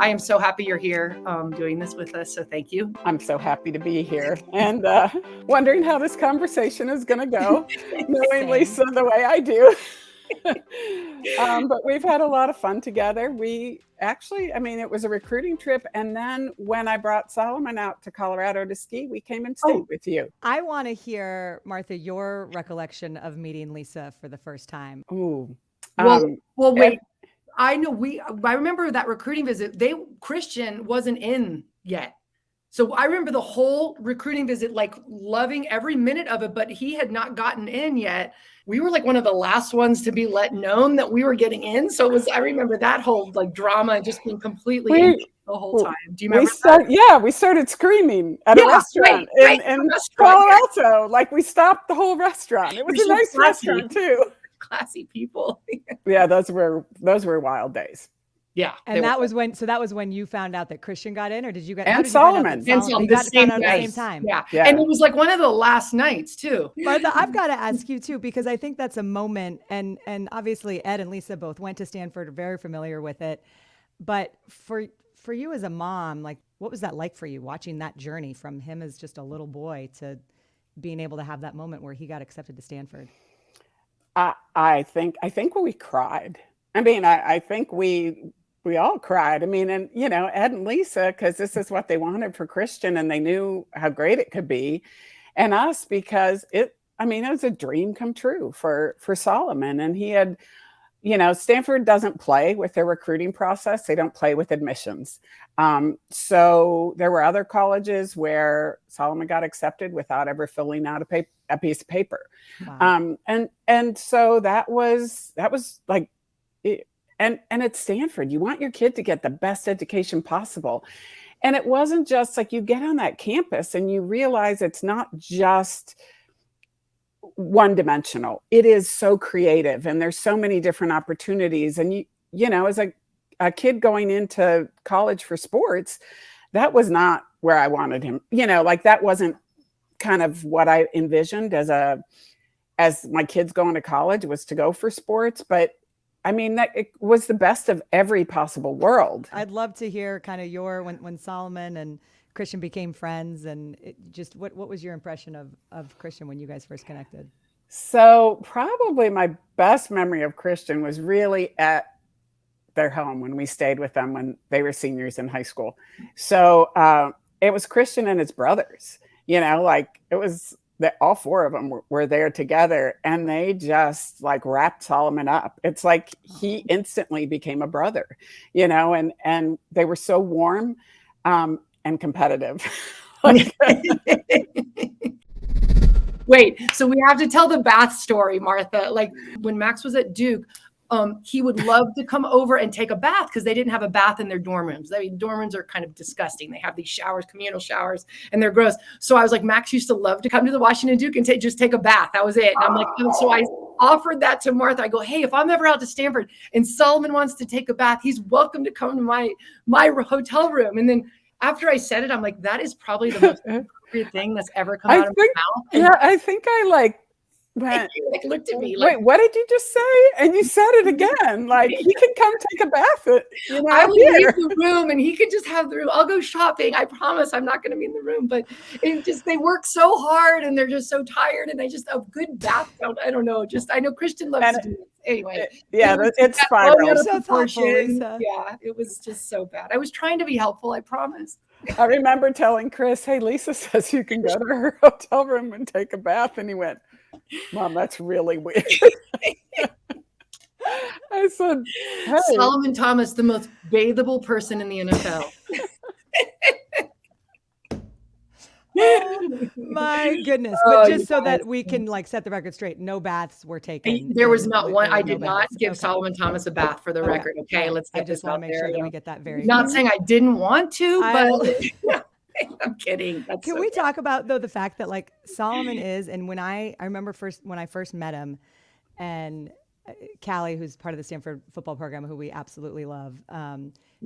I am so happy you're here doing this with us. So thank you. I'm so happy to be here and wondering how this conversation is going to go, knowing Lisa the way I do. But we've had a lot of fun together. We actually, it was a recruiting trip. And then when I brought Solomon out to Colorado to ski, we came and stayed with you. I want to hear, Martha, your recollection of meeting Lisa for the first time. Ooh. Well, wait. I remember that recruiting visit. Christian wasn't in yet. So I remember the whole recruiting visit, like loving every minute of it, but he had not gotten in yet. We were like one of the last ones to be let known that we were getting in. So I remember that whole like drama just being completely in the whole time. Do you remember that? We started screaming at a restaurant in Palo Alto. Like we stopped the whole restaurant. It was a nice restaurant too. Classy people. Yeah, those were wild days. Yeah. And that was when you found out that Christian got in, or did you get and Solomon? You got found out at the same time. Yeah. And it was like one of the last nights too. Martha, I've got to ask you too, because I think that's a moment, and obviously Ed and Lisa both went to Stanford, are very familiar with it. But for you as a mom, like what was that like for you, watching that journey from him as just a little boy to being able to have that moment where he got accepted to Stanford? I think we cried. I think we all cried. And Ed and Lisa, because this is what they wanted for Christian, and they knew how great it could be, and us because it was a dream come true for Solomon. And he had, Stanford doesn't play with their recruiting process. They don't play with admissions. So there were other colleges where Solomon got accepted without ever filling out a piece of paper. Wow. And so that was like, and at Stanford, you want your kid to get the best education possible. And it wasn't just like you get on that campus and you realize it's not just one dimensional. It is so creative and there's so many different opportunities. And as a kid going into college for sports, that was not where I wanted him. That wasn't kind of what I envisioned as my kids going to college, was to go for sports. But that it was the best of every possible world. I'd love to hear kind of when Solomon and Christian became friends, and what was your impression of Christian when you guys first connected? So probably my best memory of Christian was really at their home when we stayed with them when they were seniors in high school. So it was Christian and his brothers, it was that all four of them were there together, and they just like wrapped Solomon up. It's like he instantly became a brother, and they were so warm and competitive. Wait, so we have to tell the bath story, Martha. Like when Max was at Duke, he would love to come over and take a bath because they didn't have a bath in their dorm rooms. Dorm rooms are kind of disgusting. They have these showers, communal showers, and they're gross. So I was like, Max used to love to come to the Washington Duke and just take a bath. That was it. And I'm like, so I offered that to Martha. I go, hey, if I'm ever out to Stanford and Solomon wants to take a bath, he's welcome to come to my hotel room. And then after I said it, I'm like, that is probably the most appropriate thing that's ever come out of my mouth. And I think I but looked at me like, wait, what did you just say? And you said it again. Like, he can come take a bath. I will leave the room and he could just have the room. I'll go shopping. I promise I'm not going to be in the room. But they work so hard and they're just so tired. And a good bath. I don't know. I know Christian loves to do it. Anyway. It's spiral. So thoughtful, Lisa. Yeah, it was just so bad. I was trying to be helpful. I promise. I remember telling Chris, hey, Lisa says you can go to her hotel room and take a bath. And he went, Mom, that's really weird. I said, hey. Solomon Thomas, the most bathable person in the NFL. My goodness. But just so that we can set the record straight, no baths were taken. There was not one. I did not give Solomon Thomas a bath for the record. Okay, let's get this out there. I just want to make sure that we get that very Not saying I didn't want to, but I'm kidding. Can we talk about though the fact that Solomon is, and when I remember when I first met him, and Callie, who's part of the Stanford football program, who we absolutely love,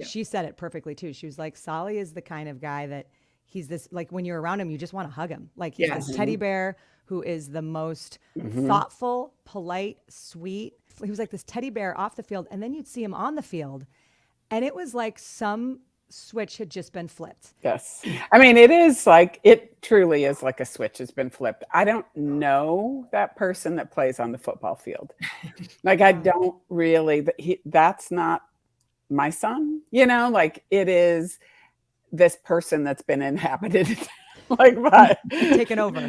she said it perfectly too. She was like, Solly is the kind of guy that he's this, when you're around him, you just want to hug him. He's this teddy bear who is the most thoughtful, polite, sweet. He was like this teddy bear off the field, and then you'd see him on the field, and it was like some switch had just been flipped. Yes. I mean, it truly is like a switch has been flipped. I don't know that person that plays on the football field. Like, I don't really, that's not my son, like it is this person that's been inhabited. Like, but taken over.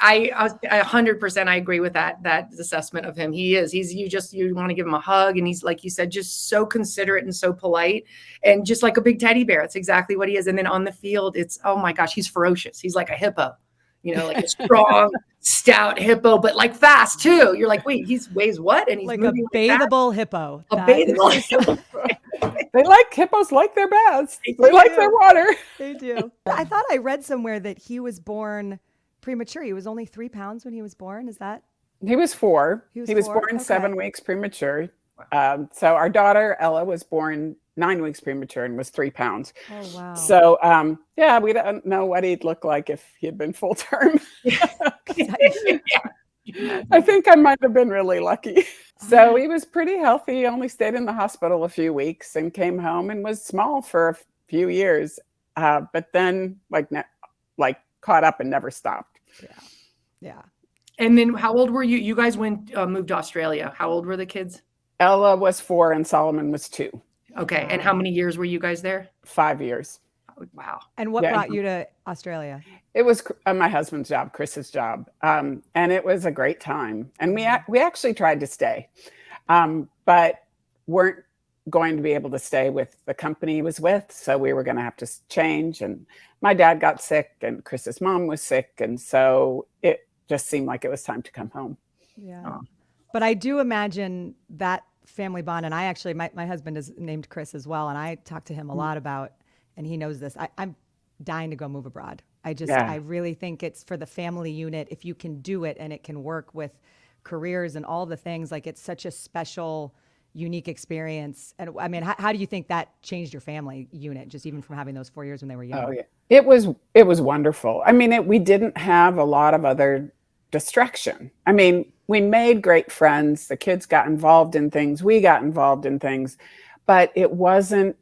I 100% I agree with that assessment of him. He's you want to give him a hug, and he's, like you said, just so considerate and so polite, and just like a big teddy bear. It's exactly what he is. And then on the field, it's, oh my gosh, he's ferocious. He's like a hippo, like a strong, stout hippo, but like fast too. You're like, wait, he weighs what? And he's like a bathable hippo. A bathable hippo. Hippos like their baths. They like their water. They do. I thought I read somewhere that he was born premature. He was only 3 pounds when he was born. Is that? He was 4. He was born 7 weeks premature. So our daughter Ella was born 9 weeks premature and was 3 pounds. Oh wow. So we don't know what he'd look like if he had been full term. I think I might have been really lucky. So he was pretty healthy. He only stayed in the hospital a few weeks and came home and was small for a few years. But then like caught up and never stopped. Yeah. And then how old were you? You guys moved to Australia. How old were the kids? Ella was 4 and Solomon was 2. Okay. And how many years were you guys there? 5 years. Wow. And what brought you to Australia? It was my husband's job, Chris's job. And it was a great time. And we actually tried to stay, but weren't going to be able to stay with the company he was with. So we were going to have to change. And my dad got sick and Chris's mom was sick. And so it just seemed like it was time to come home. Yeah. But I do imagine that family bond. And I actually, my husband is named Chris as well. And I talked to him a lot about, and he knows this, I'm dying to go move abroad. I really think it's for the family unit. If you can do it and it can work with careers and all the things, like it's such a special, unique experience. And I mean, how do you think that changed your family unit, just even from having those 4 years when they were young? Oh yeah, it was wonderful. I mean, we didn't have a lot of other distraction. I mean, we made great friends. The kids got involved in things. We got involved in things, but it wasn't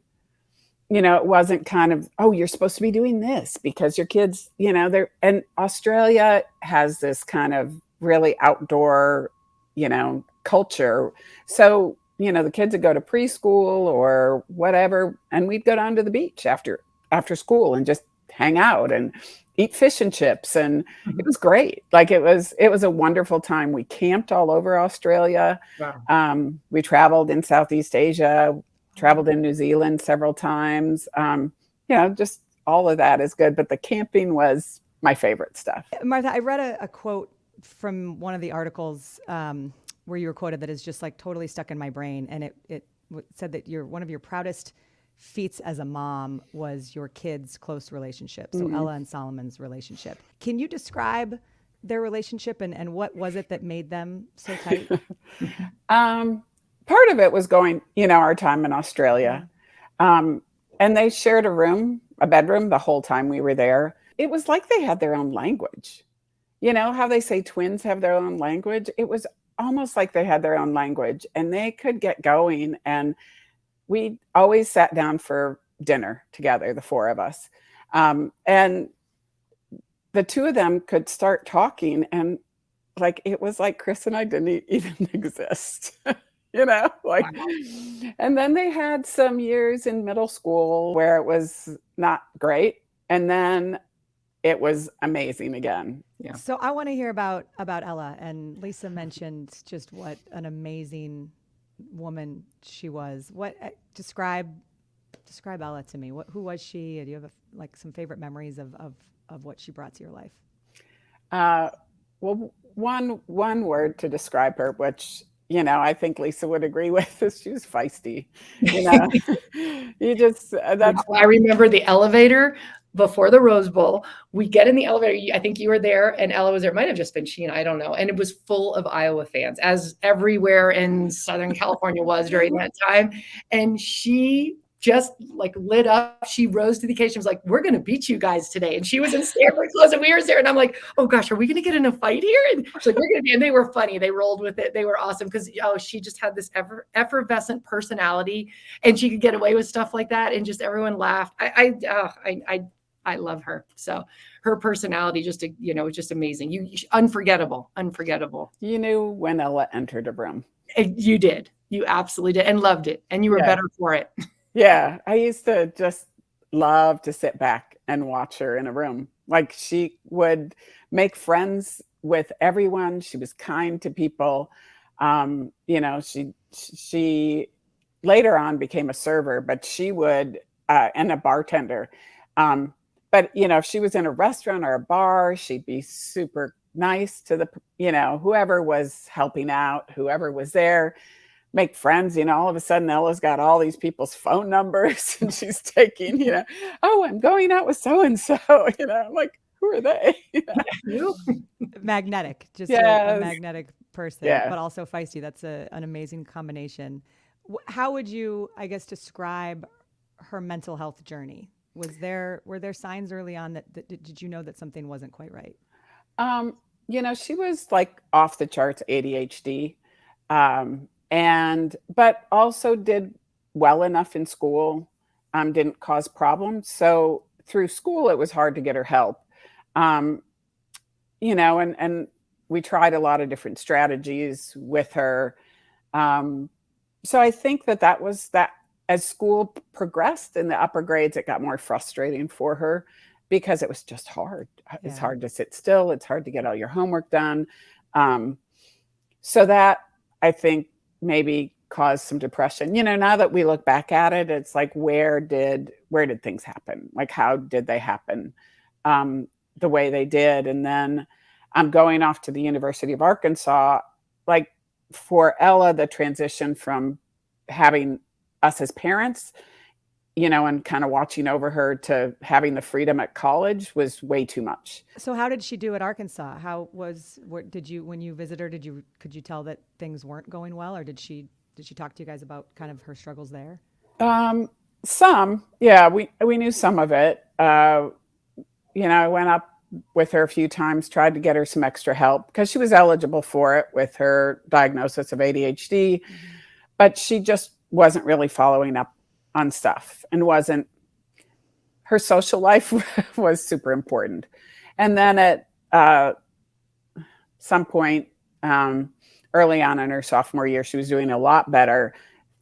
kind of, oh, you're supposed to be doing this because your kids, and Australia has this kind of really outdoor, culture. So, the kids would go to preschool or whatever, and we'd go down to the beach after school and just hang out and eat fish and chips. And it was great. Like it was a wonderful time. We camped all over Australia. Wow. We traveled in Southeast Asia, traveled in New Zealand several times. Just all of that is good. But the camping was my favorite stuff. Martha, I read a quote from one of the articles where you were quoted that is just like totally stuck in my brain. And it said that one of your proudest feats as a mom was your kids' close relationship. So Ella and Solomon's relationship. Can you describe their relationship and what was it that made them so tight? Part of it was going, our time in Australia. And they shared a bedroom the whole time we were there. It was like they had their own language. How they say twins have their own language? It was almost like they had their own language and they could get going. And we always sat down for dinner together, the 4 of us. And the 2 of them could start talking and it was like Chris and I didn't even exist. And then they had some years in middle school where it was not great. And then it was amazing again. Yeah. So I want to hear about Ella, and Lisa mentioned just what an amazing woman she was. What describe Ella to me? Who was she? Do you have some favorite memories of what she brought to your life? Well, one word to describe her, which I think Lisa would agree with, is she was feisty. I remember the elevator before the Rose Bowl. We get in the elevator. I think you were there and Ella was there. It might have just been Sheena. I don't know. And it was full of Iowa fans, as everywhere in Southern California was during that time. And she just like lit up. She rose to the occasion. She was like, we're going to beat you guys today. And she was in Stanford clothes and we were there. And I'm like, oh gosh, are we going to get in a fight here? And she's like, we're going to be, and they were funny. They rolled with it. They were awesome. Cause she just had this effervescent personality and she could get away with stuff like that. And just everyone laughed. I love her. So her personality, just amazing. Unforgettable. You knew when Ella entered a room. You did. You absolutely did, and loved it. And you were better for it. Yeah. I used to just love to sit back and watch her in a room. Like she would make friends with everyone. She was kind to people. She later on became a server, but she would, and a bartender. But if she was in a restaurant or a bar, she'd be super nice to the, whoever was helping out, whoever was there, make friends. All of a sudden Ella's got all these people's phone numbers and she's taking, oh, I'm going out with so-and-so, I'm like, who are they? Magnetic, just a magnetic person, but also feisty. That's an amazing combination. How would you, I guess, describe her mental health journey? Were there signs early on that did you know that something wasn't quite right? She was like off the charts ADHD, but also did well enough in school, didn't cause problems. So through school, it was hard to get her help. And we tried a lot of different strategies with her. So I think that was that. As school progressed in the upper grades, it got more frustrating for her because it was just hard. Yeah. It's hard to sit still. It's hard to get all your homework done. So that I think maybe caused some depression. Now that we look back at it, it's like, where did things happen? Like, how did they happen the way they did? And then I'm going off to the University of Arkansas. Like for Ella, the transition from having us as parents, and kind of watching over her to having the freedom at college was way too much. So how did she do at Arkansas? When you visited her, could you tell that things weren't going well, or did she talk to you guys about kind of her struggles there? Some, yeah, we knew some of it. I went up with her a few times, tried to get her some extra help because she was eligible for it with her diagnosis of ADHD, but she just wasn't really following up on stuff and her social life was super important. And then at some point early on in her sophomore year, she was doing a lot better.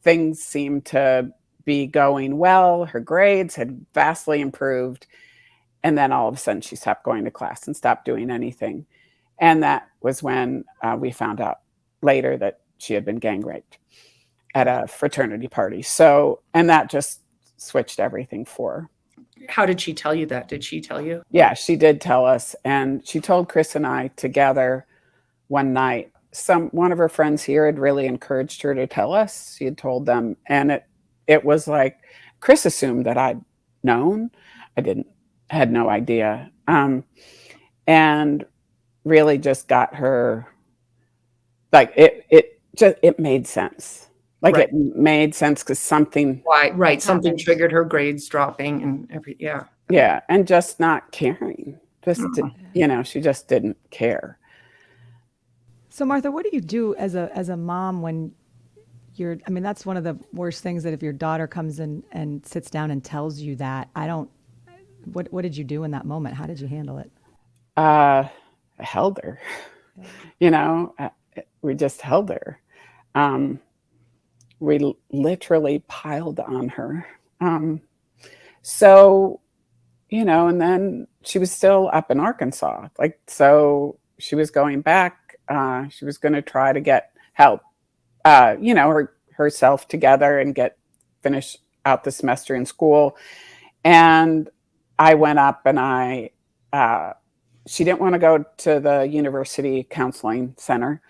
Things seemed to be going well. Her grades had vastly improved. And then all of a sudden she stopped going to class and stopped doing anything. And that was when we found out later that she had been gang raped at a fraternity party. So, and that just switched everything for her. How did she tell you that? Did she tell you? Yeah, she did tell us. And she told Chris and I together one night. One of her friends here had really encouraged her to tell us. She had told them. And it was like, Chris assumed that I'd known. I had no idea. And really just got her, like, it made sense. Like It made sense because something. Right. Something triggered her grades dropping and yeah. Yeah. And just not caring. She just didn't care. So Martha, what do you do as a mom when that's one of the worst things, that if your daughter comes in and sits down and tells you that, what did you do in that moment? How did you handle it? I held her, we just held her. We literally piled on her. And then she was still up in Arkansas. So she was going back. She was going to try to get help, herself together and finish out the semester in school. And I went up and she didn't want to go to the university counseling center.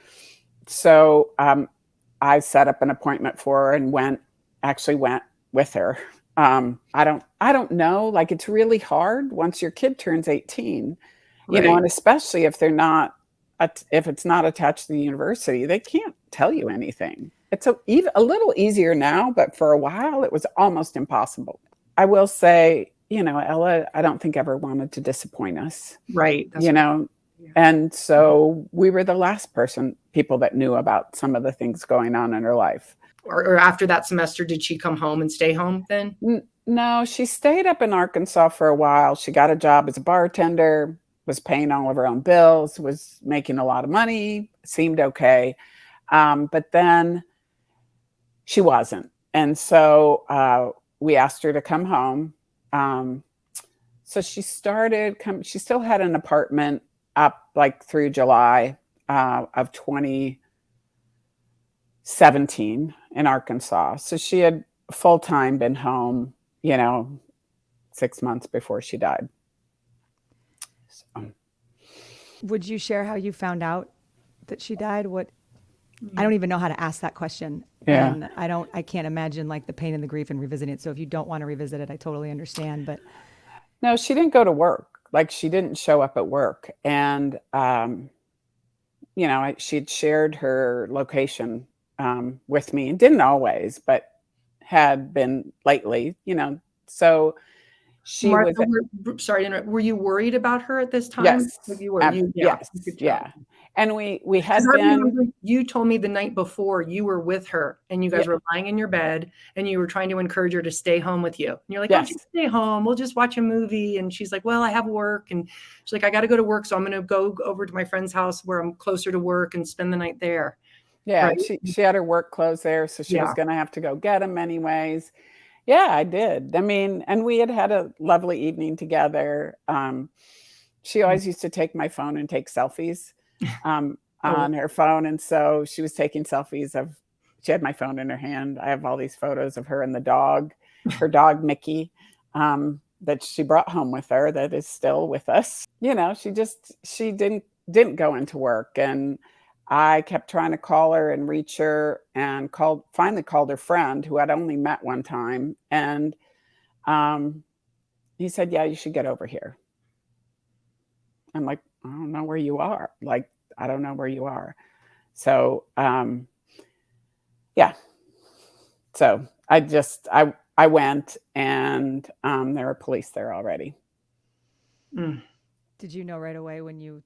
So I set up an appointment for her and went with her. I don't know, like, it's really hard once your kid turns 18, and especially if they're not if it's not attached to the university, they can't tell you anything. It's a little easier now, but for a while it was almost impossible. I will say, Ella, I don't think ever wanted to disappoint us. Right. That's right. And so we were the last people that knew about some of the things going on in her life. Or after that semester, did she come home and stay home then? No, she stayed up in Arkansas for a while. She got a job as a bartender, was paying all of her own bills, was making a lot of money, seemed okay. But then she wasn't. And so we asked her to come home. So she she still had an apartment up like through July of 2017 in Arkansas. So she had full-time been home, 6 months before she died. So. Would you share how you found out that she died? I don't even know how to ask that question. Yeah. And I can't imagine like the pain and the grief and revisiting it. So if you don't want to revisit it, I totally understand. But no, she didn't go to work. Like she didn't show up at work. And, she'd shared her location with me, and didn't always, but had been lately, so she Martha, sorry to interrupt. Were you worried about her at this time? Yes. You were. Yes. Yeah. And we had been. You told me the night before you were with her and you guys were lying in your bed and you were trying to encourage her to stay home with you. And you're like, Yes. "Don't you stay home? We'll just watch a movie." And she's like, "Well, I have work." And she's like, "I got to go to work, so I'm going to go over to my friend's house where I'm closer to work and spend the night there." Yeah, right? she had her work clothes there, so she was going to have to go get them anyways. Yeah, I did. I mean, and we had a lovely evening together. She always used to take my phone and take selfies on her phone. And so she was taking selfies she had my phone in her hand. I have all these photos of her and her dog, Mickey, that she brought home with her that is still with us. She didn't go into work. And I kept trying to call her and reach her, and finally called her friend who I'd only met one time. And he said, "Yeah, you should get over here." I'm like, "I don't know where you are." Like, I don't know where you are. So, yeah. So I went, and there were police there already. Did you know right away when you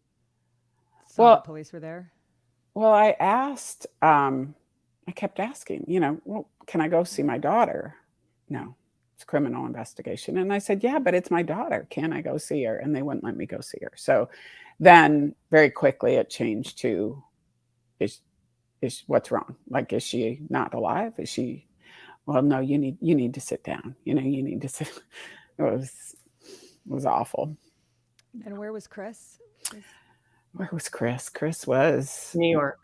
saw the police were there? Well, I kept asking, "Well, can I go see my daughter?" "No, it's a criminal investigation." And I said, "Yeah, but it's my daughter. Can I go see her?" And they wouldn't let me go see her. So then very quickly it changed to, is what's wrong? Like, is she not alive? Is she, well, no, you need to sit down. You need to sit. It was awful. And where was Chris? Where was Chris? Chris was New York.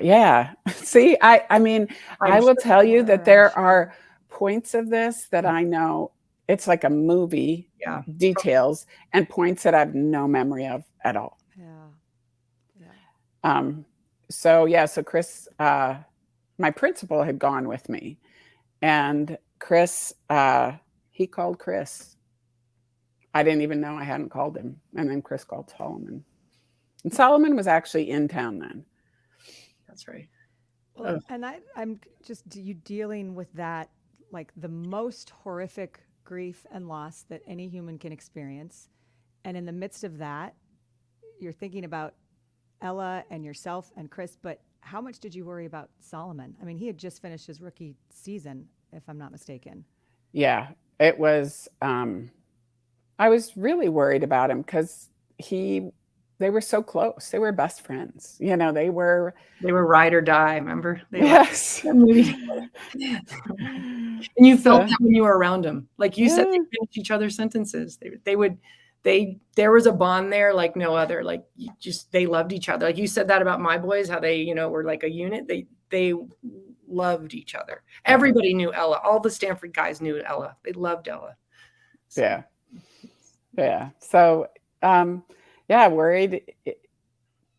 Yeah. See, I mean, I will tell you that there are points of this that I know it's like a movie, details, and points that I have no memory of at all. Yeah. So Chris, my principal had gone with me, and Chris, he called Chris. I didn't even know I hadn't called him. And then Chris called Solomon. And Solomon was actually in town then. That's right. Well, and I'm just dealing with that, like the most horrific grief and loss that any human can experience. And in the midst of that, you're thinking about Ella and yourself and Chris, but how much did you worry about Solomon? I mean, he had just finished his rookie season, if I'm not mistaken. Yeah, it was, I was really worried about him because they were so close. They were best friends. They were ride or die. Remember? Yes. And you felt that when you were around them. Like you said, they finished each other's sentences. There was a bond there like no other. Like they loved each other. Like you said that about my boys, how they, were like a unit. They loved each other. Everybody knew Ella. All the Stanford guys knew Ella. They loved Ella. So. Yeah. Yeah. So, I worried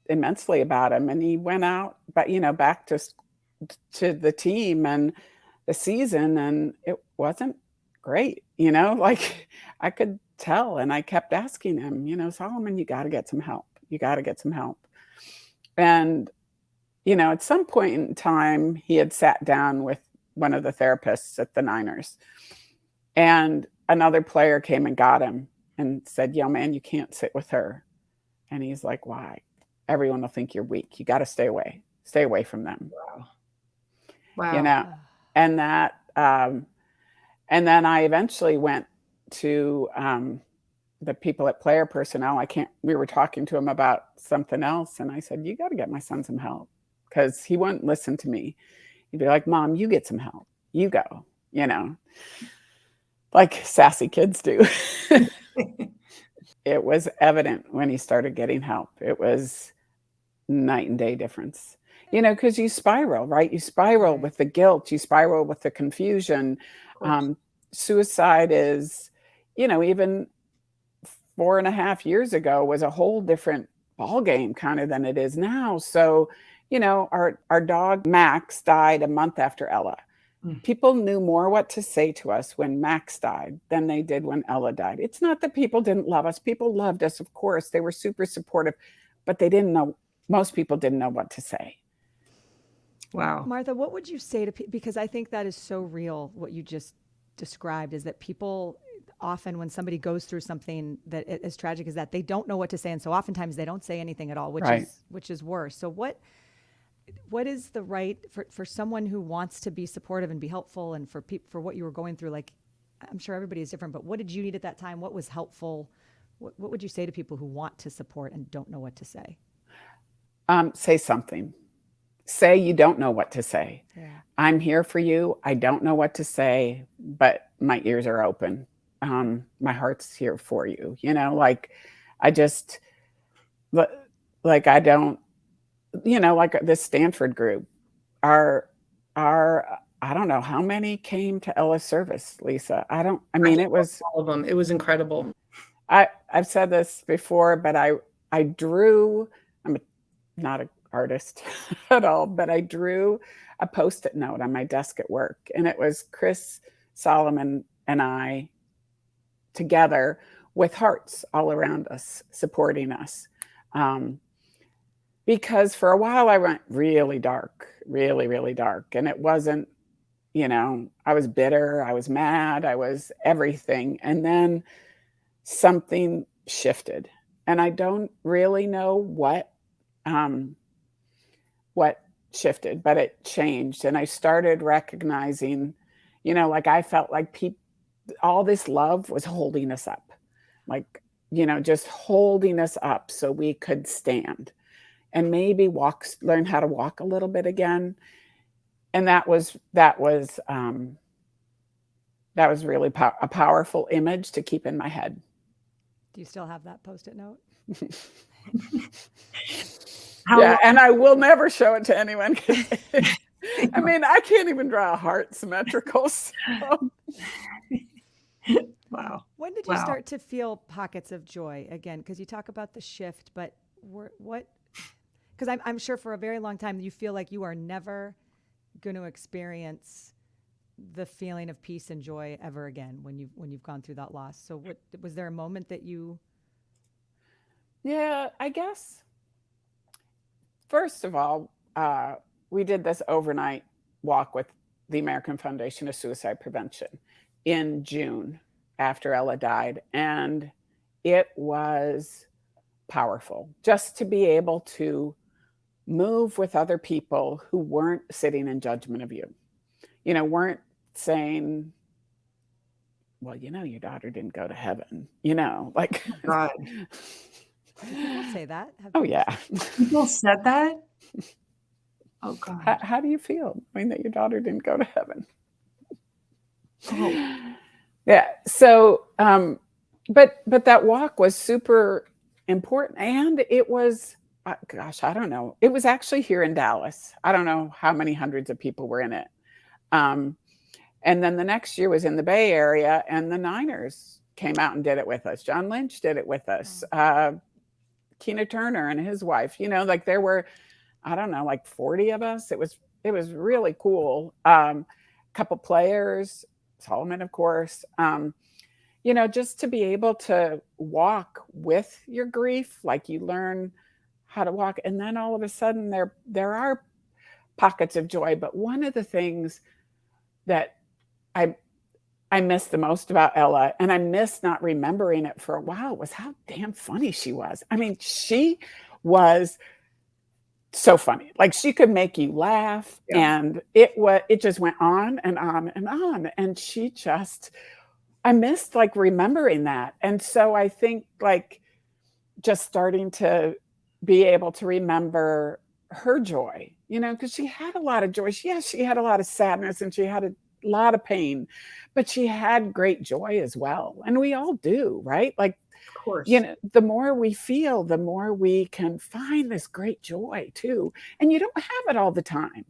immensely about him, and he went out, but back to the team and the season, and it wasn't great. Like I could tell, and I kept asking him, Solomon, you got to get some help. You got to get some help. And, at some point in time, he had sat down with one of the therapists at the Niners, and another player came and got him and said, "Yo, man, you can't sit with her." And he's like, "Why? Everyone will think you're weak. You got to stay away. Stay away from them." Wow. You Wow. know, and and then I eventually went to the people at Player Personnel. We were talking to him about something else. And I said, "You got to get my son some help," because he wouldn't listen to me. He'd be like, "Mom, you get some help. You go," like sassy kids do. It was evident when he started getting help. It was night and day difference. Because you spiral, right? You spiral with the guilt, you spiral with the confusion. Suicide is, even 4.5 years ago was a whole different ball game kind of than it is now. So, our dog Max died a month after Ella. People knew more what to say to us when Max died than they did when Ella died. It's not that people didn't love us. People loved us, of course. They were super supportive, but they didn't know. Most people didn't know what to say. Wow. Martha, what would you say to people? Because I think that is so real. What you just described is that people often, when somebody goes through something that as tragic as that, they don't know what to say, and so oftentimes they don't say anything at all, which is worse. So what is the right for someone who wants to be supportive and be helpful, and for what you were going through? Like, I'm sure everybody is different, but what did you need at that time? What was helpful? What would you say to people who want to support and don't know what to say? Say something. Say you don't know what to say. Yeah. I'm here for you. I don't know what to say, but my ears are open. My heart's here for you. I just, like, I don't, like this Stanford group are, I don't know how many came to Ella's service, Lisa. It was all of them. It was incredible. I've said this before, but I drew, I'm not an artist at all, but I drew a Post-it note on my desk at work, and it was Chris Solomon and I together with hearts all around us, supporting us. Because for a while I went really dark, really, really dark. And it wasn't, I was bitter, I was mad, I was everything. And then something shifted. And I don't really know what shifted, but it changed. And I started recognizing, like I felt like all this love was holding us up, like, just holding us up so we could stand and maybe learn how to walk a little bit again. And that was really a powerful image to keep in my head. Do you still have that Post-it note? Yeah, and I will never show it to anyone. I can't even draw a heart symmetrical. So. Wow. When did you start to feel pockets of joy again? Because you talk about the shift, but what? Because I'm sure for a very long time you feel like you are never going to experience the feeling of peace and joy ever again when you've gone through that loss. So was there a moment that you? Yeah, I guess. First of all, we did this overnight walk with the American Foundation of Suicide Prevention in June after Ella died. And it was powerful just to be able to move with other people who weren't sitting in judgment of you, weren't saying, well, your daughter didn't go to heaven, like. God. People say that. Oh, yeah. People said that? Oh, God. How do you feel knowing that your daughter didn't go to heaven? Oh. Yeah. So, but that walk was super important. And it was, gosh, I don't know. It was actually here in Dallas. I don't know how many hundreds of people were in it. And then the next year was in the Bay Area, and the Niners came out and did it with us. John Lynch did it with us. Keena Turner and his wife, like there were, I don't know, like 40 of us. It was really cool. Couple players, Solomon, of course, just to be able to walk with your grief. Like you learn how to walk. And then all of a sudden there are pockets of joy. But one of the things that I I miss the most about Ella, and I miss not remembering it for a while, was how damn funny she was. I mean, she was so funny. Like, she could make you laugh, Yeah. and it just went on and on and on. And she just, I missed like remembering that. And so I think like just starting to be able to remember her joy, because she had a lot of joy. Yes, she had a lot of sadness and she had a lot of pain, but she had great joy as well. And we all do, right? Like, Of course. the more we feel, the more we can find this great joy too. And you don't have it all the time.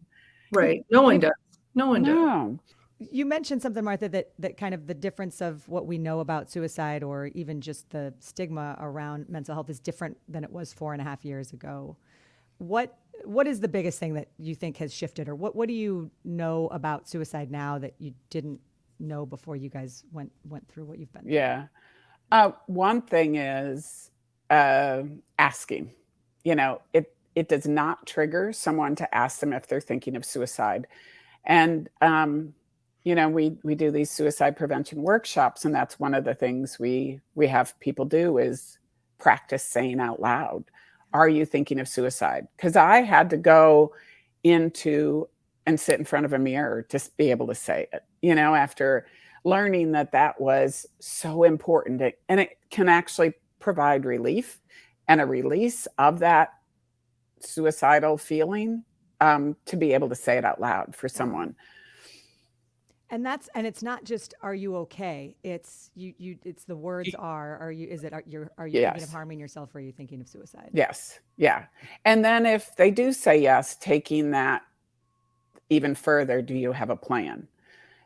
Right. No one does. No one does. No. You mentioned something, Martha, that kind of the difference of what we know about suicide, or even just the stigma around mental health, is different than it was 4.5 years ago. What is the biggest thing that you think has shifted, or what do you know about suicide now that you didn't know before you guys went through what you've been through? Yeah. One thing is asking. It does not trigger someone to ask them if they're thinking of suicide. And we do these suicide prevention workshops, and that's one of the things we have people do is practice saying out loud, "Are you thinking of suicide?" Because I had to go into and sit in front of a mirror to be able to say it, after learning that was so important. And it can actually provide relief and a release of that suicidal feeling, to be able to say it out loud for someone. And it's not just, "Are you okay?" It's it's the words are you thinking of Yes. harming yourself, or are you thinking of suicide? Yes. Yeah. And then if they do say yes, taking that even further, do you have a plan?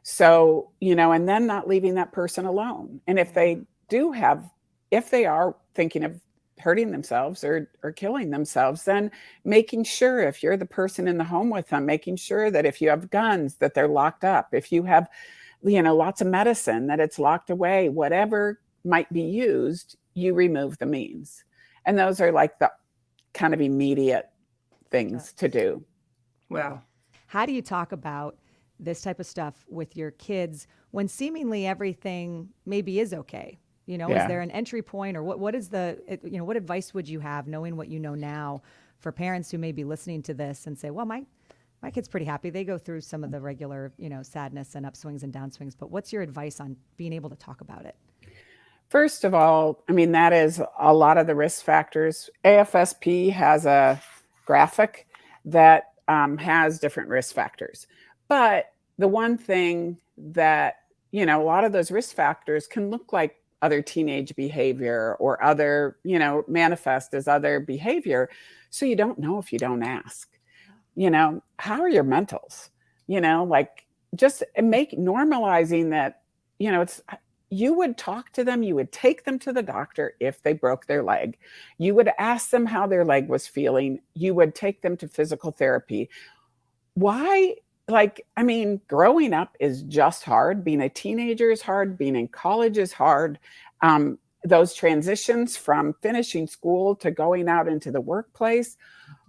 So, and then not leaving that person alone. And if they are thinking of hurting themselves or killing themselves, then making sure, if you're the person in the home with them, making sure that if you have guns, that they're locked up. If you have, lots of medicine, that it's locked away. Whatever might be used, you remove the means. And those are like the kind of immediate things to do. Wow. How do you talk about this type of stuff with your kids when seemingly everything maybe is okay? Yeah. Is there an entry point, or what is what advice would you have, knowing what you know now, for parents who may be listening to this and say, well, my kid's pretty happy. They go through some of the regular, sadness and upswings and downswings, but what's your advice on being able to talk about it? First of all, I mean, that is a lot of the risk factors. AFSP has a graphic that has different risk factors. But the one thing that, a lot of those risk factors can look like other teenage behavior, or other, manifest as other behavior. So you don't know if you don't ask. How are your mentals? Like, just normalizing that, you would talk to them, you would take them to the doctor if they broke their leg. You would ask them how their leg was feeling. You would take them to physical therapy. Why? Like, I mean, growing up is just hard. Being a teenager is hard. Being in college is hard. Those transitions from finishing school to going out into the workplace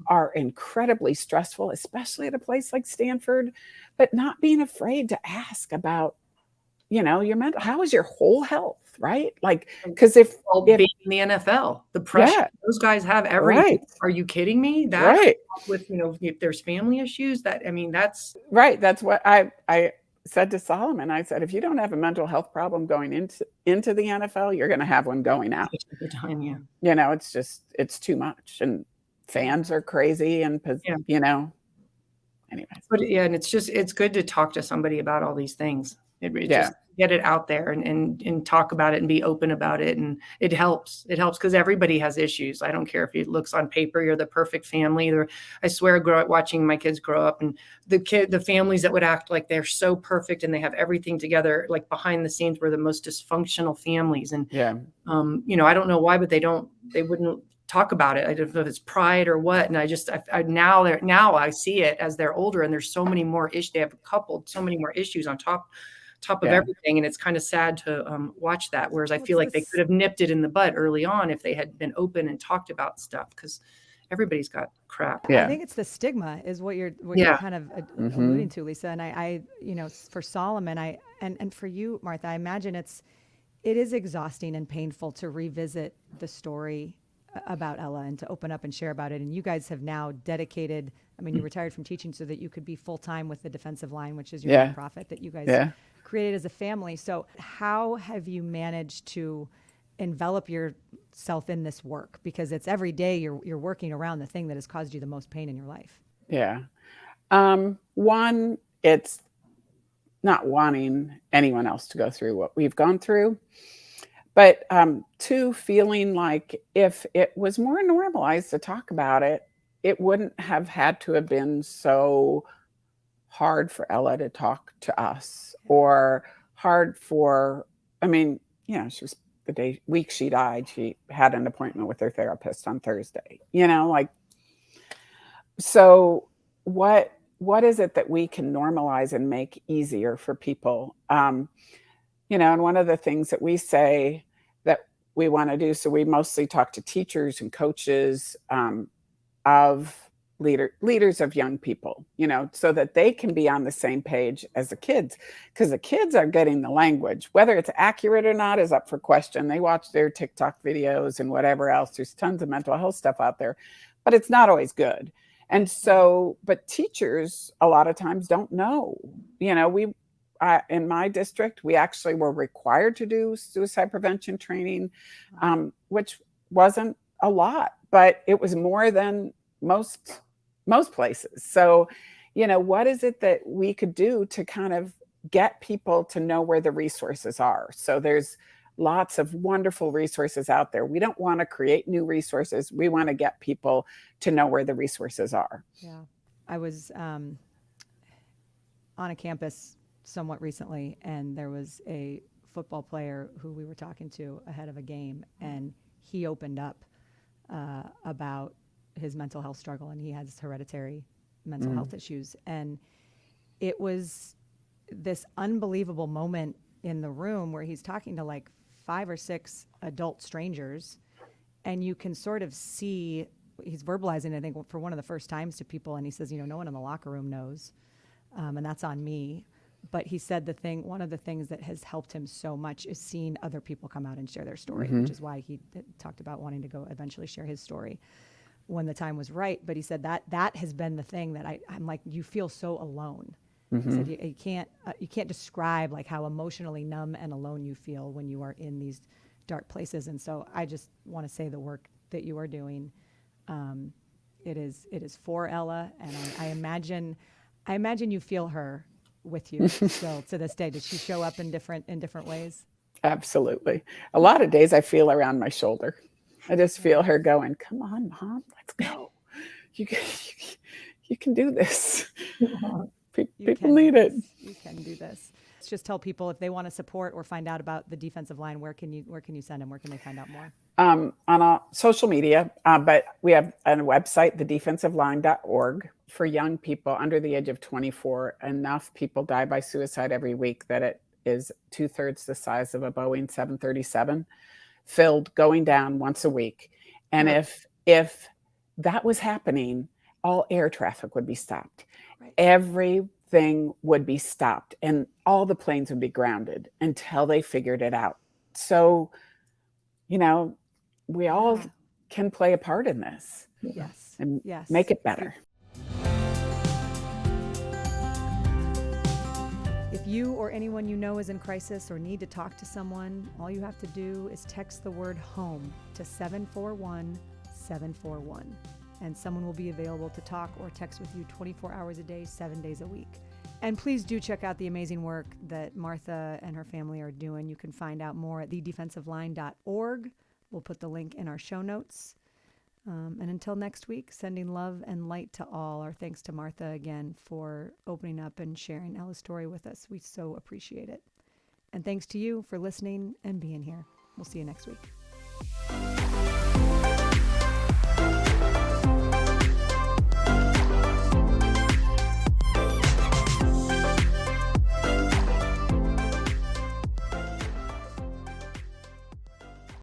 are incredibly stressful, especially at a place like Stanford. But not being afraid to ask about, your mental, how is your whole health, right? Like, because if being in the NFL, the pressure, those guys have everything. Right. Are you kidding me? That Right. with, if there's family issues, that's right. That's what I said to Solomon. I said, if you don't have a mental health problem going into the NFL, you're going to have one going out. the time. Yeah. It's too much, and fans are crazy, and anyways. But and it's good to talk to somebody about all these things. Just get it out there and talk about it and be open about it. And it helps. It helps because everybody has issues. I don't care if it looks on paper you're the perfect family. I swear, watching my kids grow up, and the families that would act like they're so perfect and they have everything together, like behind the scenes, were the most dysfunctional families. And I don't know why, but they wouldn't talk about it. I don't know if it's pride or what. And now I see it as they're older, and there's so many more issues. They have coupled so many more issues on top of everything. And it's kind of sad to watch that. Whereas I feel like they could have nipped it in the bud early on if they had been open and talked about stuff. Because everybody's got crap. Yeah. I think it's the stigma is what you're Yeah. kind of alluding to, Lisa. And I, for Solomon, and for you, Martha, I imagine it is exhausting and painful to revisit the story about Ella and to open up and share about it. And you guys have now dedicated, I mean, you retired from teaching so that you could be full-time with the defensive line, which is your nonprofit that you guys created as a family. So how have you managed to envelop yourself in this work? Because it's every day you're working around the thing that has caused you the most pain in your life. Yeah. One, it's not wanting anyone else to go through what we've gone through. But two, feeling like if it was more normalized to talk about it, it wouldn't have had to have been so hard for Ella to talk to us, or hard for, I mean, she was week she died, she had an appointment with her therapist on Thursday, like, so what is it that we can normalize and make easier for people? And one of the things that we say that we want to do, so we mostly talk to teachers and coaches of leaders of young people, so that they can be on the same page as the kids, because the kids are getting the language. Whether it's accurate or not is up for question. They watch their TikTok videos and whatever else. There's tons of mental health stuff out there, but it's not always good. And so, but teachers a lot of times don't know. In my district, we actually were required to do suicide prevention training, which wasn't a lot, but it was more than most places. So, what is it that we could do to kind of get people to know where the resources are? So there's lots of wonderful resources out there. We don't want to create new resources. We want to get people to know where the resources are. Yeah. I was on a campus somewhat recently, and there was a football player who we were talking to ahead of a game, and he opened up about his mental health struggle, and he has hereditary mental health issues. And it was this unbelievable moment in the room where he's talking to like 5 or 6 adult strangers, and you can sort of see he's verbalizing, I think, for one of the first times to people. And he says, no one in the locker room knows. And that's on me. But he said one of the things that has helped him so much is seeing other people come out and share their story, which is why he talked about wanting to go eventually share his story when the time was right. But he said that has been the thing that I'm like, you feel so alone. He said you can't describe like how emotionally numb and alone you feel when you are in these dark places. And so I just want to say the work that you are doing, it is for Ella, and I imagine you feel her with you still to this day. Does she show up in different ways? Absolutely. A lot of days I feel her on my shoulder. I just feel her going, "Come on, Mom, let's go. You can do this." People need it. You can do this. Let's just tell people if they want to support or find out about the defensive line, where can you send them? Where can they find out more? On social media, but we have a website, thedefensiveline.org, for young people under the age of 24. Enough people die by suicide every week that it is 2/3 the size of a Boeing 737, filled, going down once a week. And if that was happening, all air traffic would be stopped. Right. Everything would be stopped, and all the planes would be grounded until they figured it out. So, we all can play a part in this. Yes. And make it better. If you or anyone you know is in crisis or need to talk to someone, all you have to do is text the word HOME to 741-741. And someone will be available to talk or text with you 24 hours a day, 7 days a week. And please do check out the amazing work that Martha and her family are doing. You can find out more at thedefensiveline.org. We'll put the link in our show notes. And until next week, sending love and light to all. Our thanks to Martha again for opening up and sharing Ella's story with us. We so appreciate it. And thanks to you for listening and being here. We'll see you next week.